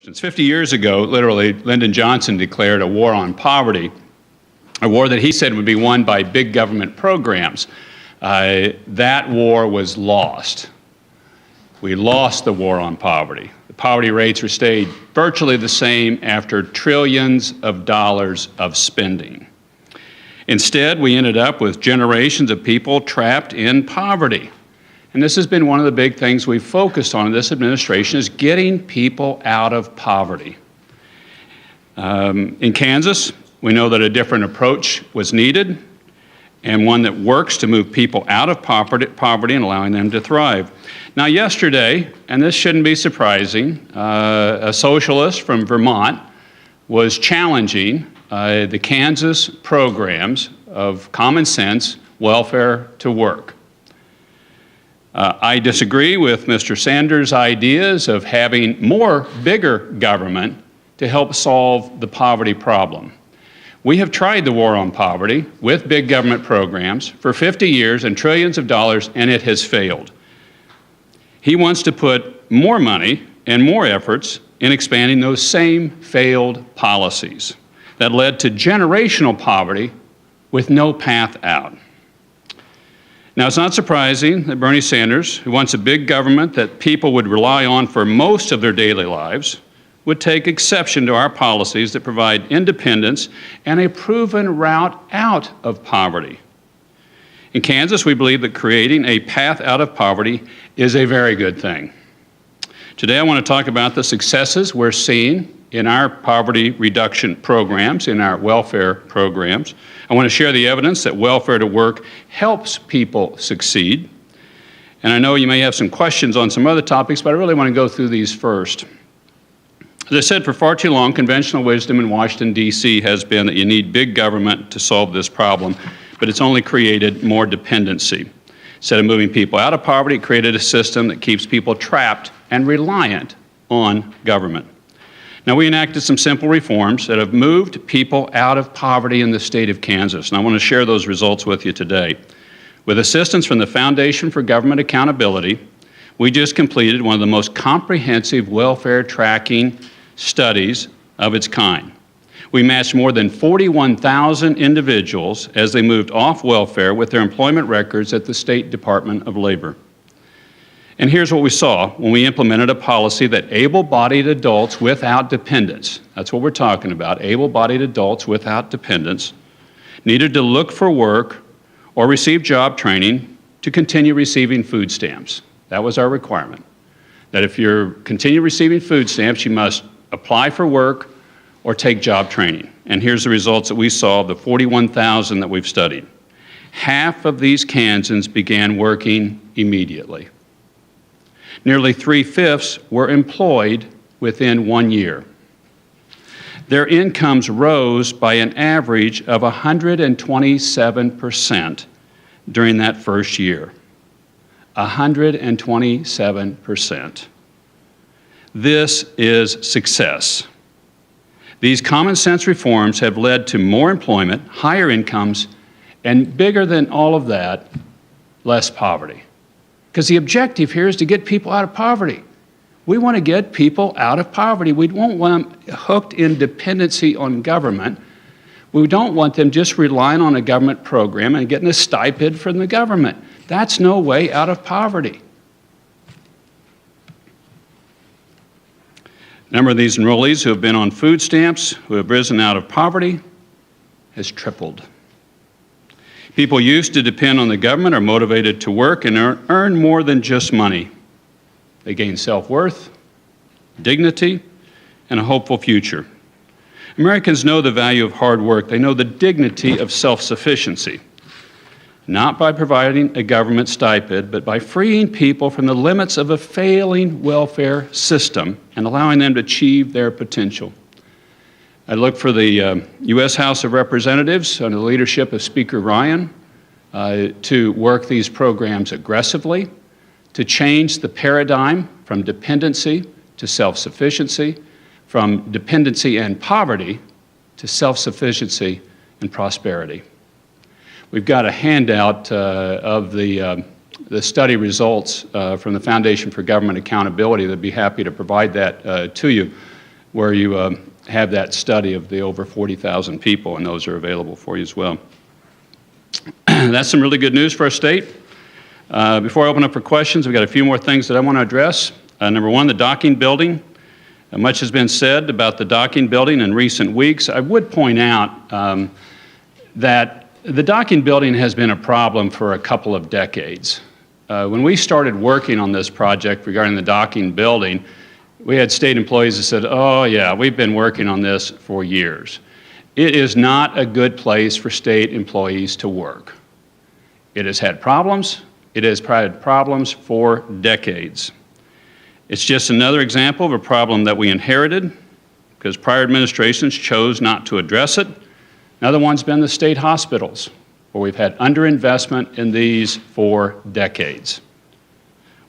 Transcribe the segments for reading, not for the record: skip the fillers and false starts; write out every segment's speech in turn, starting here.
Since 50 years ago, literally, Lyndon Johnson declared a war on poverty, a war that he said would be won by big government programs. That war was lost. We lost the war on poverty. The poverty rates stayed virtually the same after trillions of dollars of spending. Instead, we ended up with generations of people trapped in poverty. And this has been one of the big things we've focused on in this administration, is getting people out of poverty. In Kansas, we know that a different approach was needed, and one that works to move people out of poverty and allowing them to thrive. Now yesterday, and this shouldn't be surprising, a socialist from Vermont was challenging the Kansas programs of common sense welfare to work. I disagree with Mr. Sanders' ideas of having bigger government to help solve the poverty problem. We have tried the war on poverty with big government programs for 50 years and trillions of dollars, and it has failed. He wants to put more money and more efforts in expanding those same failed policies that led to generational poverty with no path out. Now, it's not surprising that Bernie Sanders, who wants a big government that people would rely on for most of their daily lives, would take exception to our policies that provide independence and a proven route out of poverty. In Kansas, we believe that creating a path out of poverty is a very good thing. Today, I want to talk about the successes we're seeing in our poverty reduction programs, in our welfare programs. I want to share the evidence that welfare to work helps people succeed. And I know you may have some questions on some other topics, but I really want to go through these first. As I said, for far too long, conventional wisdom in Washington, D.C. has been that you need big government to solve this problem, but it's only created more dependency. Instead of moving people out of poverty, it created a system that keeps people trapped and reliant on government. Now, we enacted some simple reforms that have moved people out of poverty in the state of Kansas, and I want to share those results with you today. With assistance from the Foundation for Government Accountability, we just completed one of the most comprehensive welfare tracking studies of its kind. We matched more than 41,000 individuals as they moved off welfare with their employment records at the State Department of Labor. And here's what we saw when we implemented a policy that able-bodied adults without dependents, that's what we're talking about, able-bodied adults without dependents, needed to look for work or receive job training to continue receiving food stamps. That was our requirement, that if you continue receiving food stamps, you must apply for work or take job training. And here's the results that we saw of the 41,000 that we've studied. Half of these Kansans began working immediately. Nearly 3/5 were employed within 1 year. Their incomes rose by an average of 127% during that first year. 127%. This is success. These common sense reforms have led to more employment, higher incomes, and bigger than all of that, less poverty. Because the objective here is to get people out of poverty. We want to get people out of poverty. We don't want them hooked in dependency on government. We don't want them just relying on a government program and getting a stipend from the government. That's no way out of poverty. The number of these enrollees who have been on food stamps, who have risen out of poverty, has tripled. People used to depend on the government are motivated to work and earn more than just money. They gain self-worth, dignity, and a hopeful future. Americans know the value of hard work. They know the dignity of self-sufficiency, not by providing a government stipend, but by freeing people from the limits of a failing welfare system and allowing them to achieve their potential. I look for the U.S. House of Representatives under the leadership of Speaker Ryan to work these programs aggressively, to change the paradigm from dependency to self-sufficiency, from dependency and poverty to self-sufficiency and prosperity. We've got a handout of the study results from the Foundation for Government Accountability. They'd be happy to provide that to you. where you have that study of the over 40,000 people, and those are available for you as well. That's some really good news for our state. Before I open up for questions, we've got a few more things that I want to address. Number one, the docking building. Much has been said about the docking building in recent weeks. I would point out that the docking building has been a problem for a couple of decades. When we started working on this project regarding the docking building, we had state employees that said, oh yeah, we've been working on this for years. It is not a good place for state employees to work. It has had problems. It has had problems for decades. It's just another example of a problem that we inherited because prior administrations chose not to address it. Another one's been the state hospitals, where we've had underinvestment in these for decades.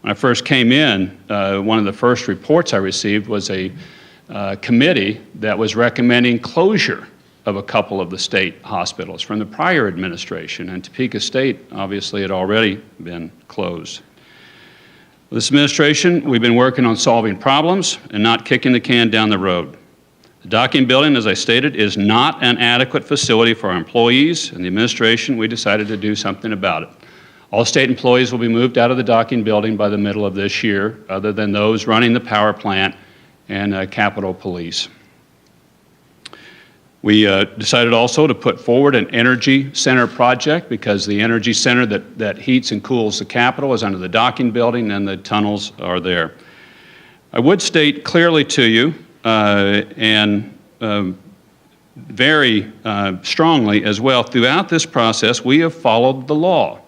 When I first came in, one of the first reports I received was a committee that was recommending closure of a couple of the state hospitals from the prior administration, and Topeka State obviously had already been closed. This administration, we've been working on solving problems and not kicking the can down the road. The docking building, as I stated, is not an adequate facility for our employees, and the administration, we decided to do something about it. All state employees will be moved out of the docking building by the middle of this year, other than those running the power plant and Capitol Police. We decided also to put forward an energy center project because the energy center that heats and cools the Capitol is under the docking building and the tunnels are there. I would state clearly to you and very strongly as well, throughout this process, we have followed the law.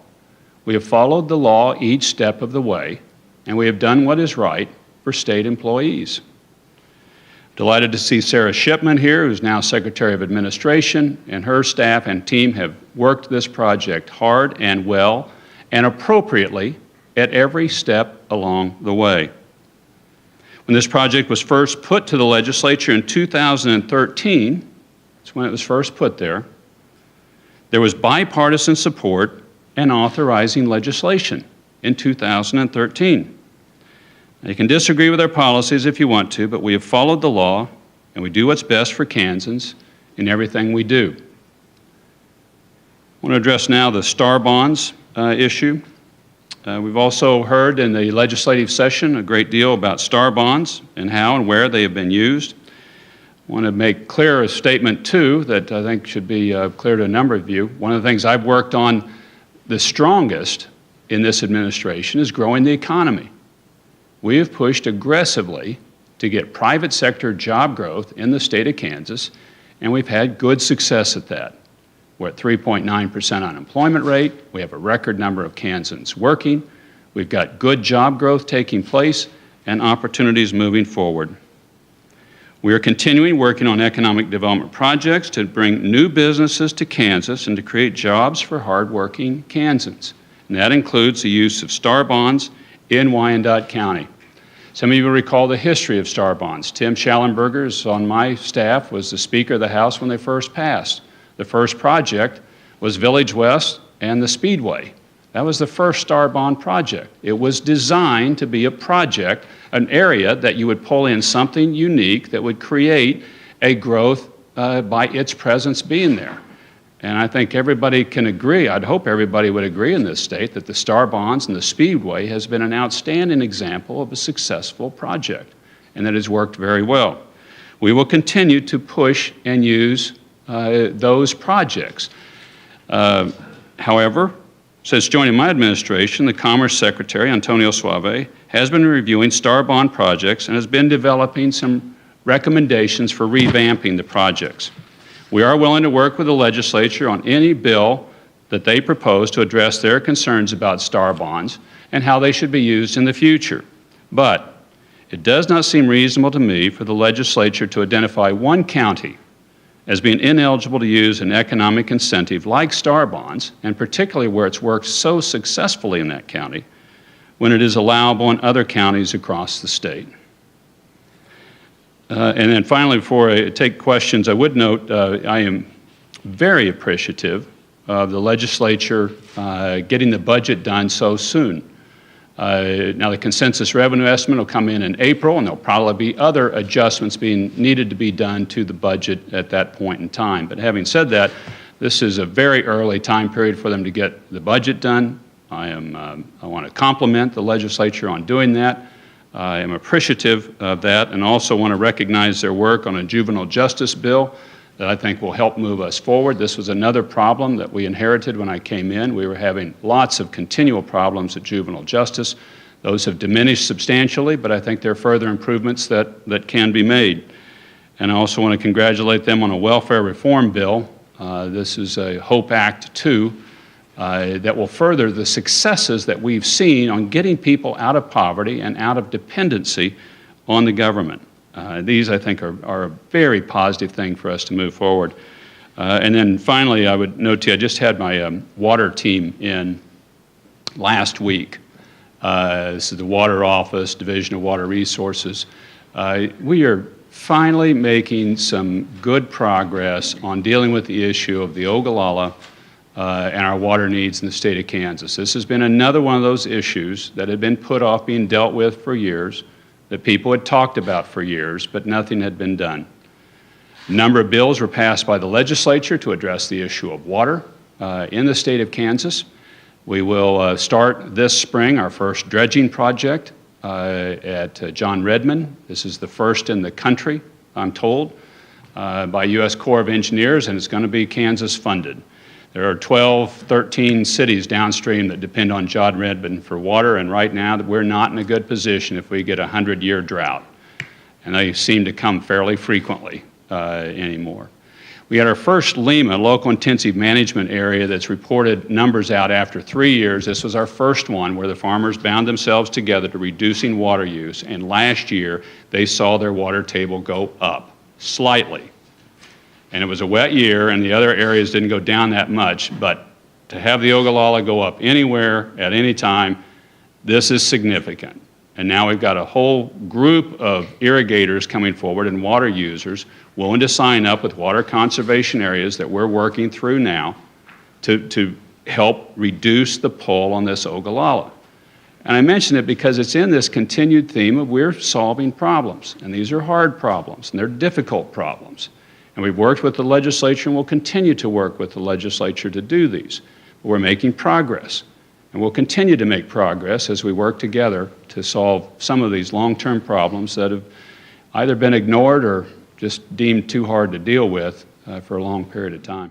We have followed the law each step of the way, and we have done what is right for state employees. Delighted to see Sarah Shipman here, who's now Secretary of Administration, and her staff and team have worked this project hard and well and appropriately at every step along the way. When this project was first put to the legislature in 2013, that's when it was first put there was bipartisan support and authorizing legislation in 2013. Now, you can disagree with our policies if you want to, but we have followed the law and we do what's best for Kansans in everything we do. I want to address now the STAR bonds issue. We've also heard in the legislative session a great deal about STAR bonds and how and where they have been used. I want to make clear a statement too that I think should be clear to a number of you. One of the things I've worked on the strongest in this administration is growing the economy. We have pushed aggressively to get private sector job growth in the state of Kansas, and we've had good success at that. We're at 3.9% unemployment rate. We have a record number of Kansans working. We've got good job growth taking place and opportunities moving forward. We are continuing working on economic development projects to bring new businesses to Kansas and to create jobs for hardworking Kansans. And that includes the use of STAR bonds in Wyandotte County. Some of you will recall the history of STAR bonds. Tim Schallenberger is on my staff, was the Speaker of the House when they first passed. The first project was Village West and the Speedway. That was the first STAR bond project. It was designed to be a project, an area that you would pull in something unique that would create a growth by its presence being there. And I think everybody can agree, I'd hope everybody would agree in this state, that the STAR bonds and the Speedway has been an outstanding example of a successful project, and that has worked very well. We will continue to push and use those projects. However, since joining my administration, the Commerce Secretary, Antonio Suave, has been reviewing STAR bond projects and has been developing some recommendations for revamping the projects. We are willing to work with the legislature on any bill that they propose to address their concerns about STAR bonds and how they should be used in the future. But it does not seem reasonable to me for the legislature to identify one county as being ineligible to use an economic incentive like STAR bonds, and particularly where it's worked so successfully in that county, when it is allowable in other counties across the state. And then finally, before I take questions, I would note I am very appreciative of the legislature getting the budget done so soon. Now the consensus revenue estimate will come in April, and there'll probably be other adjustments needed to be done to the budget at that point in time. But having said that, this is a very early time period for them to get the budget done. I want to compliment the legislature on doing that. I am appreciative of that, and also want to recognize their work on a juvenile justice bill that I think will help move us forward. This was another problem that we inherited when I came in. We were having lots of continual problems at juvenile justice. Those have diminished substantially, but I think there are further improvements that can be made. And I also want to congratulate them on a welfare reform bill. This is a HOPE Act 2 that will further the successes that we've seen on getting people out of poverty and out of dependency on the government. These, I think, are a very positive thing for us to move forward. And then finally, I would note to you, I just had my water team in last week. This is the Water Office, Division of Water Resources. We are finally making some good progress on dealing with the issue of the Ogallala and our water needs in the state of Kansas. This has been another one of those issues that had been put off being dealt with for years, that people had talked about for years, but nothing had been done. A number of bills were passed by the legislature to address the issue of water in the state of Kansas. We will start this spring our first dredging project at John Redmond. This is the first in the country, I'm told, by U.S. Corps of Engineers, and it's going to be Kansas funded. There are 12, 13 cities downstream that depend on John Redmond for water, and right now we're not in a good position if we get a 100-year drought. And they seem to come fairly frequently anymore. We had our first LIMA, Local Intensive Management Area, that's reported numbers out after 3 years. This was our first one where the farmers bound themselves together to reducing water use, and last year they saw their water table go up slightly. And it was a wet year, and the other areas didn't go down that much, but to have the Ogallala go up anywhere at any time, this is significant. And now we've got a whole group of irrigators coming forward and water users willing to sign up with water conservation areas that we're working through now to help reduce the pull on this Ogallala. And I mention it because it's in this continued theme of we're solving problems, and these are hard problems, and they're difficult problems. And we've worked with the legislature and will continue to work with the legislature to do these. We're making progress, and we'll continue to make progress as we work together to solve some of these long-term problems that have either been ignored or just deemed too hard to deal with for a long period of time.